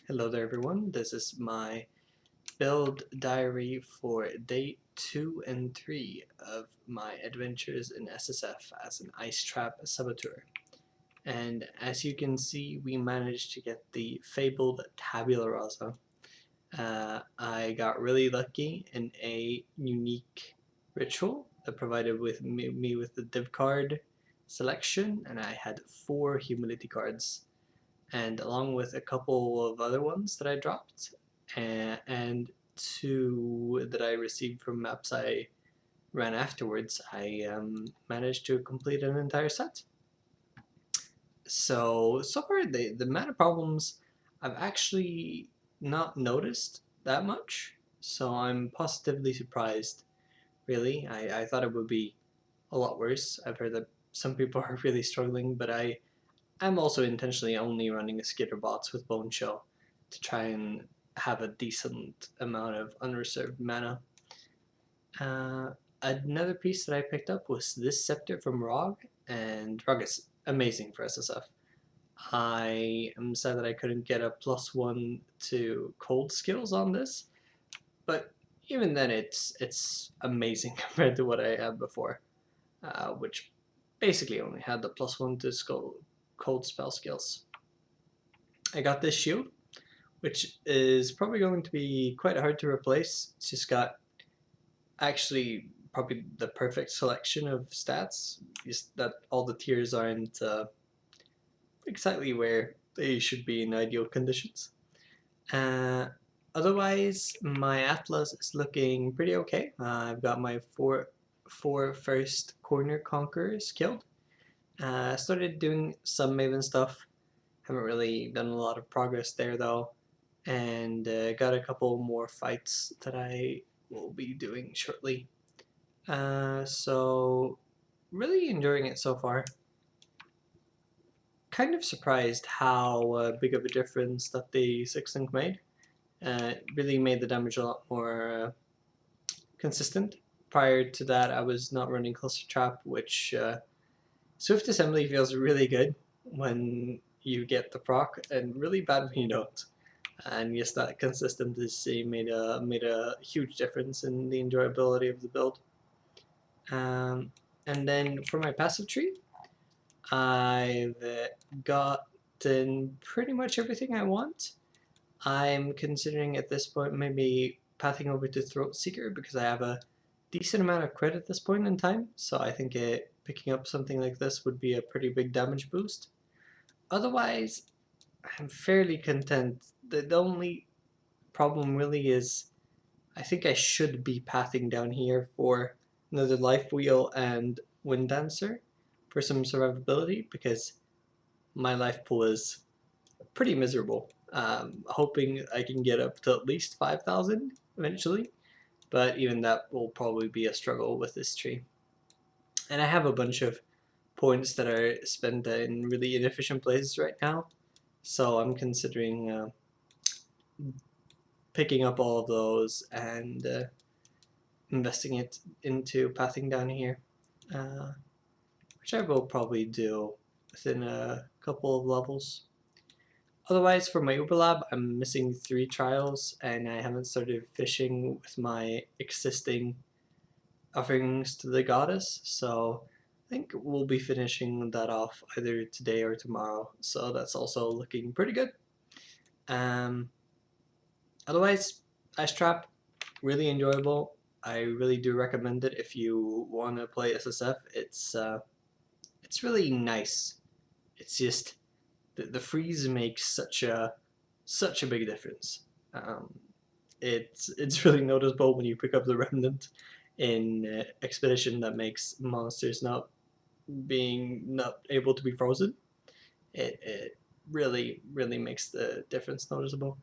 Hello there everyone, this is my build diary for day 2 and 3 of my adventures in SSF as an ice trap saboteur. And as you can see, we managed to get the fabled tabula rasa. I got really lucky in a unique ritual that provided me with the div card selection, and I had 4 humility cards, and along with a couple of other ones that I dropped, and 2 that I received from maps I ran afterwards, I managed to complete an entire set. So far the mana problems I've actually not noticed that much, so I'm positively surprised, really. I thought it would be a lot worse. I've heard that some people are really struggling, but I'm also intentionally only running a skitter bots with Bone Shell to try and have a decent amount of unreserved mana. Another piece that I picked up was this scepter from Rog, and Rog is amazing for SSF. I am sad that I couldn't get a +1 to cold skills on this, but even then it's amazing compared to what I had before, which basically only had the +1 to cold spell skills. I got this shield, which is probably going to be quite hard to replace. It's just got actually probably the perfect selection of stats, just that all the tiers aren't exactly where they should be in ideal conditions. Otherwise, my Atlas is looking pretty okay. I've got my four first corner conquerors killed. Started doing some Maven stuff. Haven't really done a lot of progress there though, and got a couple more fights that I will be doing shortly. So really enjoying it so far. Kind of surprised how big of a difference that the 6-link made. It really made the damage a lot more consistent. Prior to that, I was not running Cluster Trap, which Swift Assembly feels really good when you get the proc, and really bad when you don't. And yes, that consistency made a huge difference in the enjoyability of the build. And then for my passive tree, I've gotten pretty much everything I want. I'm considering at this point maybe pathing over to Throat Seeker because I have a decent amount of crit at this point in time, so I think picking up something like this would be a pretty big damage boost. Otherwise, I'm fairly content. The only problem really is I think I should be pathing down here for another Life Wheel and Wind Dancer for some survivability, because my life pool is pretty miserable. Hoping I can get up to at least 5,000 eventually, but even that will probably be a struggle with this tree. And I have a bunch of points that are spent in really inefficient places right now, so I'm considering picking up all of those and investing it into pathing down here, which I will probably do within a couple of levels. Otherwise, for my Uber Lab, I'm missing 3 trials, and I haven't started fishing with my existing offerings to the goddess, so I think we'll be finishing that off either today or tomorrow, so that's also looking pretty good. Otherwise, Ice Trap, really enjoyable. I really do recommend it if you want to play SSF. It's really nice. It's just the freeze makes such a big difference. It's really noticeable when you pick up the remnant in Expedition that makes monsters not able to be frozen. It really makes the difference noticeable.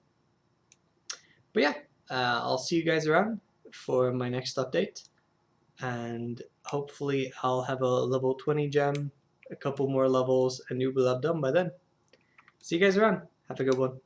But yeah, I'll see you guys around for my next update, and hopefully I'll have a level 20 gem, a couple more levels, and Uber Lab done by then. See you guys around. Have a good one.